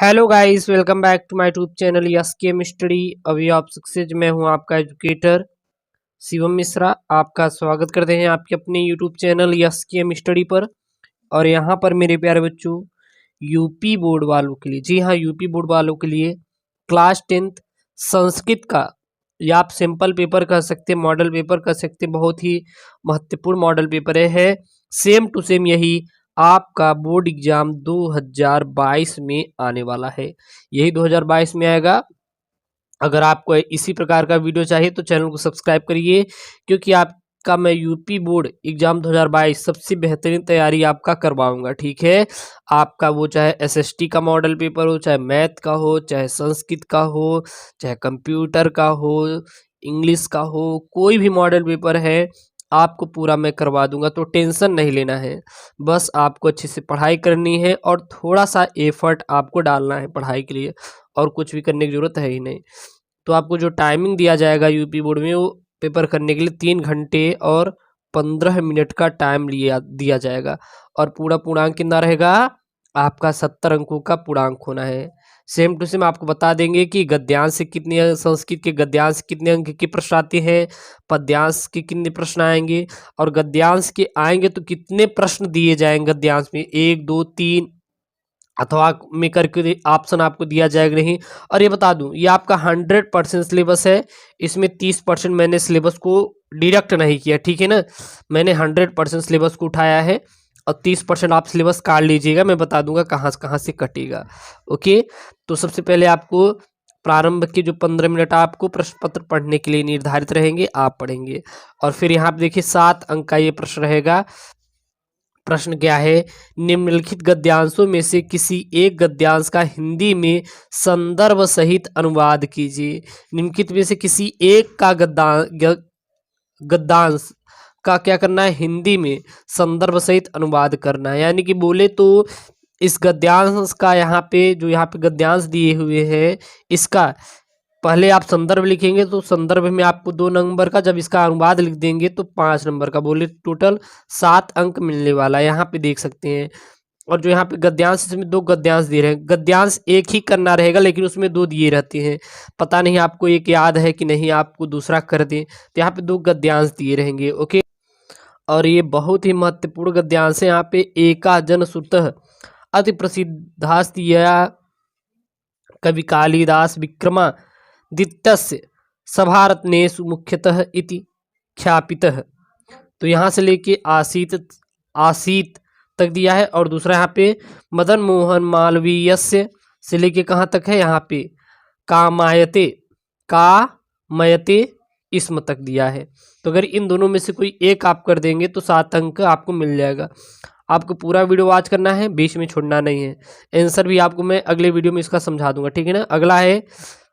Hello guys, welcome back to my YouTube channel yes K study. अभी आप success मैं हूं आपका एजुकेटर शिवम मिश्रा। आपका स्वागत करते हैं आपके अपने YouTube channel yes K study पर। और यहां पर मेरे प्यारे बच्चों, यूपी बोर्ड वालों के लिए, जी हाँ, यूपी बोर्ड वालों के लिए क्लास 10th संस्कृत का, या आप सिंपल पेपर कह सकते हैं, मॉडल पेपर कह सकते हैं, बहुत ही महत्वपूर्ण मॉडल पेपर है। सेम टू सेम यही आपका बोर्ड एग्जाम 2022 में आने वाला है, यही 2022 में आएगा। अगर आपको इसी प्रकार का वीडियो चाहिए तो चैनल को सब्सक्राइब करिए, क्योंकि आपका मैं यूपी बोर्ड एग्जाम 2022 सबसे बेहतरीन तैयारी आपका करवाऊंगा। ठीक है, आपका वो चाहे एसएसटी का मॉडल पेपर हो, चाहे मैथ का हो, चाहे संस्कृत का हो, चाहे कंप्यूटर का हो, इंग्लिश का हो, कोई भी मॉडल पेपर है आपको पूरा मैं करवा दूंगा। तो टेंशन नहीं लेना है, बस आपको अच्छे से पढ़ाई करनी है और थोड़ा सा एफर्ट आपको डालना है पढ़ाई के लिए, और कुछ भी करने की ज़रूरत है ही नहीं। तो आपको जो टाइमिंग दिया जाएगा यूपी बोर्ड में, वो पेपर करने के लिए 3 घंटे और 15 मिनट का टाइम दिया जाएगा। और पूरा पूर्णांक कितना रहेगा, आपका 70 अंकों का पूर्णांक होना है। सेम टू सेम आपको बता देंगे कि गद्यांश से कितने, संस्कृत के गद्यांश से कितने अंक के प्रश्न आते हैं, पद्यांश के कितने प्रश्न आएंगे, और गद्यांश के आएंगे तो कितने प्रश्न दिए जाएंगे गद्यांश में, 1 2 3 अथवा में करके ऑप्शन आपको दिया जाएगा नहीं। और ये बता दूं, ये आपका 100% सिलेबस है, इसमें 30% मैंने सिलेबस को डिडक्ट नहीं किया। ठीक है ना, मैंने 100% सिलेबस को उठाया है, और 30% आप सिलेबस काट लीजिएगा, मैं बता दूंगा कहाँ से कटेगा। ओके, तो सबसे पहले आपको प्रारंभ के जो 15 मिनट आपको प्रश्न पत्र पढ़ने के लिए निर्धारित रहेंगे, आप पढ़ेंगे। और फिर यहाँ पे देखिए 7 अंक का ये प्रश्न रहेगा। प्रश्न क्या है, निम्नलिखित गद्यांशों में से किसी एक गद्यांश का हिंदी में संदर्भ सहित अनुवाद कीजिए। निम्नलिखित में से किसी एक का गद्यांश का क्या करना है, हिंदी में संदर्भ सहित अनुवाद करना है। यानी कि बोले तो इस गद्यांश का यहाँ पे गद्यांश दिए हुए हैं, इसका पहले आप संदर्भ लिखेंगे तो संदर्भ में आपको 2 नंबर का, जब इसका अनुवाद लिख देंगे तो 5 नंबर का, बोले टोटल 7 अंक मिलने वाला है, यहाँ पे देख सकते हैं। और जो यहाँ पे गद्यांश, इसमें 2 गद्यांश दे रहे हैं, गद्यांश एक ही करना रहेगा लेकिन उसमें 2 दिए रहते हैं। पता नहीं आपको एक याद है कि नहीं, आपको दूसरा कर दें, तो यहाँ पे 2 गद्यांश दिए रहेंगे। ओके, और ये बहुत ही महत्वपूर्ण गद्यांश है। यहाँ पे एका जन सुतः अति प्रसिद्धास्तिया कवि कालिदास विक्रमादित्यस्य सभारत्नेषु मुख्यतः इति ख्यापितः। तो यहाँ से लेके आसीत तक दिया है। और दूसरा यहाँ पे मदन मोहन मालवीयस्य से लेके कहाँ तक है, यहाँ पे कामयते इसम तक दिया है। तो अगर इन दोनों में से कोई एक आप कर देंगे तो 7 अंक आपको मिल जाएगा। आपको पूरा वीडियो वॉच करना है, बीच में छोड़ना नहीं है। आंसर भी आपको मैं अगले वीडियो में इसका समझा दूंगा। ठीक है ना। अगला है,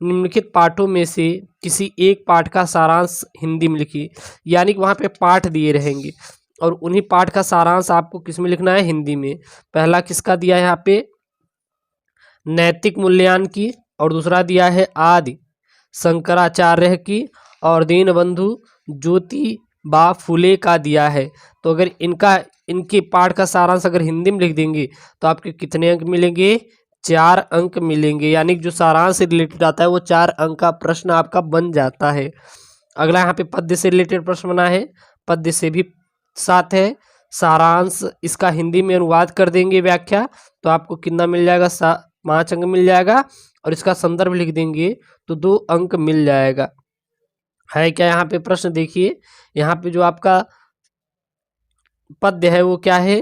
निम्नलिखित पाठों में से किसी एक पाठ का सारांश हिंदी में लिखिए। यानी कि वहाँ पे पाठ दिए रहेंगे और उन्हीं पाठ का सारांश आपको किस में लिखना है, हिंदी में। पहला किसका दिया है यहाँ पे, नैतिक मूल्यांकन की, और दूसरा दिया है आदि शंकराचार्य की, और दीनबंधु ज्योतिबा फुले का दिया है। तो अगर इनके पाठ का सारांश अगर हिंदी में लिख देंगे तो आपके कितने अंक मिलेंगे, 4 अंक मिलेंगे। यानी कि जो सारांश से रिलेटेड आता है वो 4 अंक का प्रश्न आपका बन जाता है। अगला यहाँ पे पद्य से रिलेटेड प्रश्न बना है, पद्य से भी 7 है। सारांश इसका हिंदी में अनुवाद कर देंगे, व्याख्या, तो आपको कितना मिल जाएगा, 5 अंक मिल जाएगा। और इसका संदर्भ लिख देंगे तो 2 अंक मिल जाएगा। है क्या यहाँ पे प्रश्न, देखिए यहाँ पे जो आपका पद्य है वो क्या है,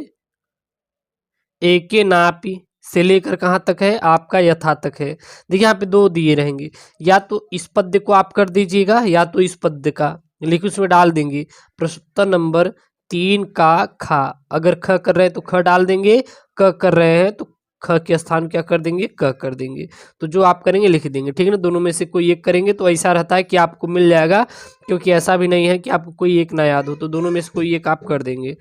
एके नापी से लेकर कहाँ तक है, आपका यथा तक है। देखिए यहाँ पे 2 दिए रहेंगे, या तो इस पद्य को आप कर दीजिएगा या तो इस पद्य का, लेकिन उसमें डाल देंगे प्रश्नोत्तर नंबर 3 का खा। अगर ख कर रहे हैं तो ख डाल देंगे, क कर रहे हैं तो ख के स्थान क्या कर देंगे, क कर देंगे। तो जो आप करेंगे लिख देंगे। ठीक है ना। दोनों में से कोई एक करेंगे तो ऐसा रहता है कि आपको मिल जाएगा, क्योंकि ऐसा भी नहीं है कि आपको कोई एक ना याद हो, तो दोनों में से कोई एक आप कर देंगे।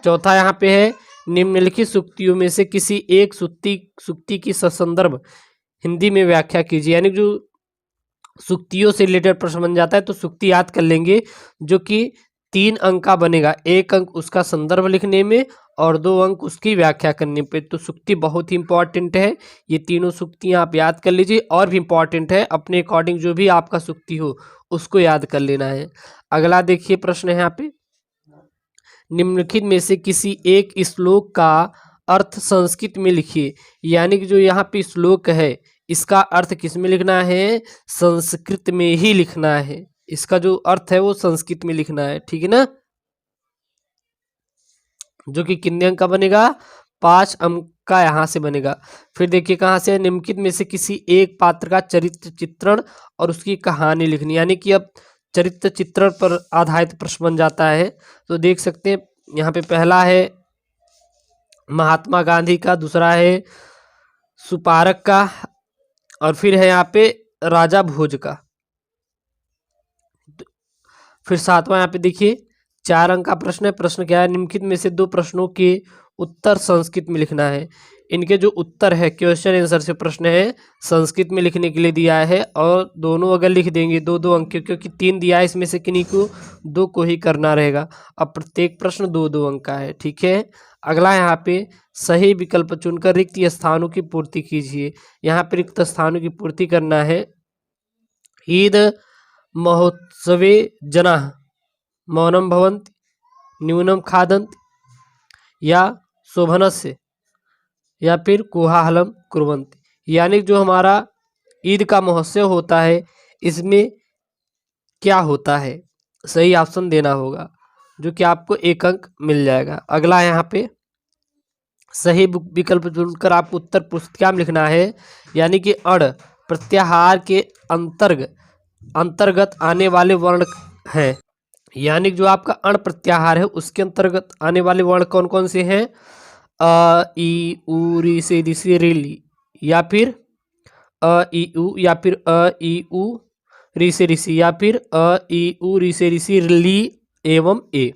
चौथा यहाँ पे है, निम्नलिखित सूक्तियों में से किसी एक सूक्ति की ससंदर्भ हिंदी में व्याख्या कीजिए। यानी जो सूक्तियों से रिलेटेड प्रश्न बन जाता है तो सूक्ति याद कर लेंगे जो कि 3 अंक का बनेगा, 1 अंक उसका संदर्भ लिखने में और 2 अंक उसकी व्याख्या करने पे। तो सूक्ति बहुत ही इंपॉर्टेंट है, ये तीनों सूक्तियां आप याद कर लीजिए। और भी इंपॉर्टेंट है, अपने अकॉर्डिंग जो भी आपका सूक्ति हो उसको याद कर लेना है। अगला देखिए प्रश्न है यहाँ पे, निम्नलिखित में से किसी एक श्लोक का अर्थ संस्कृत में लिखिए। यानी कि जो यहाँ पे श्लोक है इसका अर्थ किस में लिखना है, संस्कृत में ही लिखना है। इसका जो अर्थ है वो संस्कृत में लिखना है, ठीक है ना, जो कि कितने अंक का बनेगा, 5 अंक का यहाँ से बनेगा। फिर देखिए कहाँ से, निम्नलिखित में से किसी एक पात्र का चरित्र चित्रण और उसकी कहानी लिखनी। यानी कि अब चरित्र चित्रण पर आधारित प्रश्न बन जाता है। तो देख सकते हैं यहाँ पे पहला है महात्मा गांधी का, दूसरा है सुपारक का, और फिर है यहाँ पे राजा भोज का। फिर 7वां यहाँ पे देखिए 4 अंक का प्रश्न है। प्रश्न क्या है, निम्नलिखित में से 2 प्रश्नों के उत्तर संस्कृत में लिखना है। इनके जो उत्तर है, क्वेश्चन आंसर से प्रश्न है, संस्कृत में लिखने के लिए दिया है। और दोनों अगर लिख देंगे 2-2 अंक, क्योंकि 3 दिया है, इसमें से किन्हीं को 2 को ही करना रहेगा। अब प्रत्येक प्रश्न 2-2 अंक का है, ठीक है। अगला यहाँ पे सही विकल्प चुनकर रिक्त स्थानों की पूर्ति कीजिए। यहाँ पे रिक्त स्थानों की पूर्ति करना है। ईद महोत्सवे जनाः मौनम भवन्ति, न्यूनम खादन्ति, या शोभनस्य, या फिर कोलाहलम कुर्वन्ति। यानी जो हमारा ईद का महोत्सव होता है इसमें क्या होता है, सही ऑप्शन देना होगा, जो कि आपको 1 अंक मिल जाएगा। अगला यहाँ पे सही विकल्प चुनकर आप उत्तर पुस्तिका में लिखना है। यानी कि अण प्रत्याहार के अंतर्गत आने वाले वर्ण हैं। यानी जो आपका अण प्रत्याहार है उसके अंतर्गत आने वाले वर्ण कौन कौन से हैं, अ ई उ री से री से रे ली, या फिर अ ई उ, या फिर अ ई उ री से ऋषि, या फिर अ ई उ री से ऋषि ली एवं ए।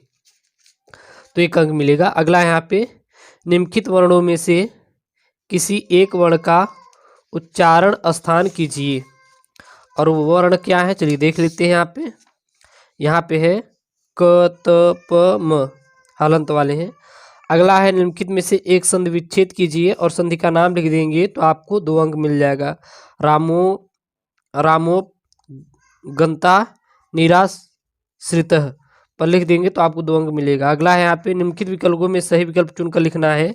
तो 1 अंक मिलेगा। अगला यहाँ पे निम्नलिखित वर्णों में से किसी एक वर्ण का उच्चारण स्थान कीजिए। और वो वर्ण क्या है, चलिए देख लेते हैं। यहाँ पे है क त प म, हलंत वाले हैं। अगला है निम्नलिखित में से एक संधि विच्छेद कीजिए और संधि का नाम लिख देंगे तो आपको 2 अंक मिल जाएगा। रामो गंता निराश्रितः पर लिख देंगे तो आपको 2 अंक मिलेगा। अगला है यहाँ पे निम्नलिखित विकल्पों में सही विकल्प चुनकर लिखना है।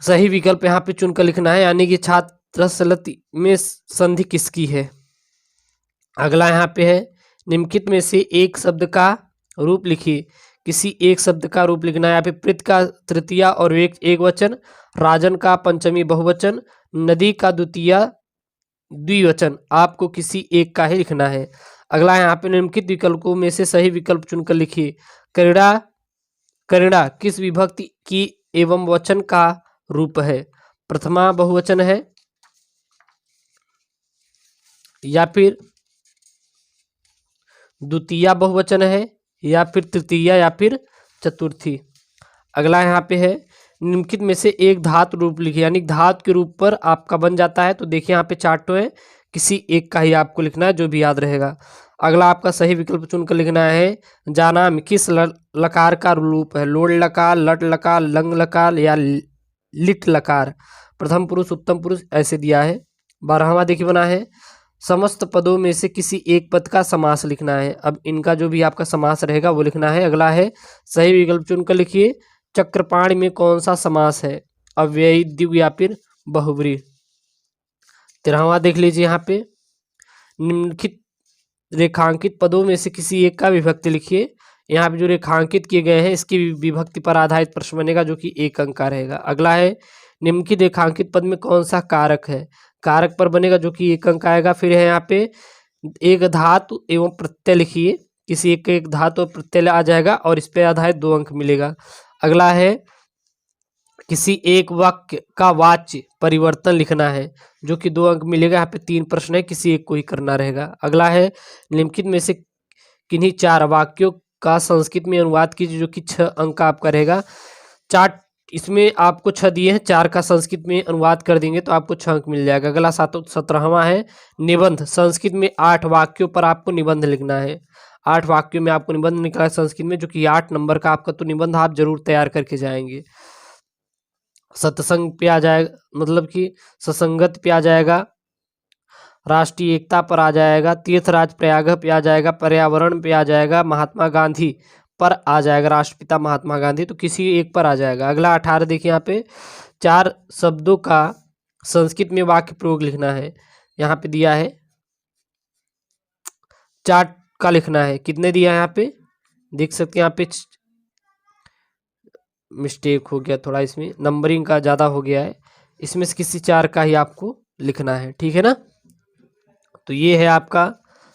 सही विकल्प यहाँ पे चुनकर लिखना है, यानी कि छात्रसलति में संधि किसकी है। अगला यहाँ पे है निम्नलिखित में से एक शब्द का रूप लिखिए। किसी एक शब्द का रूप लिखना है। यहाँ पे प्रीत का तृतीया और एक वचन, राजन का पंचमी बहुवचन, नदी का द्वितीया द्विवचन, आपको किसी एक का ही लिखना है। अगला यहाँ पे निम्नलिखित विकल्पों में से सही विकल्प चुनकर लिखिए। करीड़ा किस विभक्ति की एवं वचन का रूप है, प्रथमा बहुवचन है, या फिर द्वितीया बहुवचन है, या फिर तृतीया, या फिर चतुर्थी। अगला यहाँ पे है निम्नलिखित में से एक धातु रूप लिखिए। यानी धातु के रूप पर आपका बन जाता है। तो देखिए यहाँ पे 4 है, किसी एक का ही आपको लिखना है, जो भी याद रहेगा। अगला आपका सही विकल्प चुनकर लिखना है। जानाम किस लकार का रूप है, लोड लकार, लट लकार, लंग लकार, या लिट लकार, प्रथम पुरुष उत्तम पुरुष ऐसे दिया है। 12वां देखिए बना है समस्त पदों में से किसी एक पद का समास लिखना है। अब इनका जो भी आपका समास रहेगा वो लिखना है। अगला है सही विकल्प चुनकर लिखिए। चक्रपाणी में कौन सा समास है, अव्ययी, द्विगु, या फिर बहुब्रीहि। 13वां देख लीजिए। यहाँ पे निम्नलिखित रेखांकित पदों में से किसी एक का विभक्ति लिखिए। यहाँ पे जो रेखांकित किए गए हैं इसकी विभक्ति पर आधारित प्रश्न बनेगा, जो कि 1 अंक का रहेगा। अगला है निम्नलिखित रेखांकित पद में कौन सा कारक है, कारक पर बनेगा, जो कि 1 अंक आएगा। फिर है यहाँ पे एक धातु एवं प्रत्यय लिखिए। किसी एक धातु प्रत्यय आ जाएगा और इस पे आधारित 2 अंक मिलेगा। अगला है किसी एक वाक्य का वाच्य परिवर्तन लिखना है, जो कि 2 अंक मिलेगा। यहाँ पे 3 प्रश्न है, किसी एक को ही करना रहेगा। अगला है निम्नलिखित में से किन्हीं 4 वाक्यों का संस्कृत में अनुवाद कीजिए, जो कि 6 अंक का आपका रहेगा। 4 इसमें आपको 6 दिए हैं, 4 का संस्कृत में अनुवाद कर देंगे तो आपको 6 अंक मिल जाएगा। अगला 17वां है निबंध। संस्कृत में 8 वाक्यों पर आपको निबंध लिखना है। 8 वाक्यों में आपको निबंध निकला है संस्कृत में, जो कि 8 नंबर का आपका तो निबंध आप जरूर तैयार करके जाएंगे। सत्संग पे आ जाएगा, मतलब कि ससंगत पे आ जाएगा, राष्ट्रीय एकता पर आ जाएगा, तीर्थराज प्रयाग पे आ जाएगा, पर्यावरण पे आ जाएगा, महात्मा गांधी पर आ जाएगा, राष्ट्रपिता महात्मा गांधी, तो किसी एक पर आ जाएगा। अगला 18 देखिए, यहाँ पे 4 शब्दों का संस्कृत में वाक्य प्रयोग लिखना है। यहाँ पे दिया है 4 का लिखना है। कितने दिया है यहाँ पे देख सकते हैं, यहाँ पे मिस्टेक हो गया थोड़ा, इसमें नंबरिंग का ज़्यादा हो गया है, इसमें से किसी 4 का ही आपको लिखना है, ठीक है ना। तो ये है आपका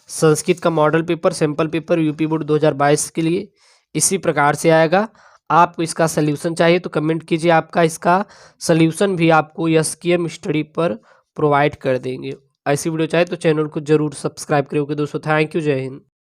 संस्कृत का model paper, sample paper UP board 2022 के लिए इसी प्रकार से आएगा। आपको इसका सल्यूशन चाहिए तो कमेंट कीजिए, आपका इसका सल्यूशन भी आपको एसकेएम स्टडी पर प्रोवाइड कर देंगे। ऐसी वीडियो चाहिए तो चैनल को जरूर सब्सक्राइब करें। ओके दोस्तों, थैंक यू, जय हिंद।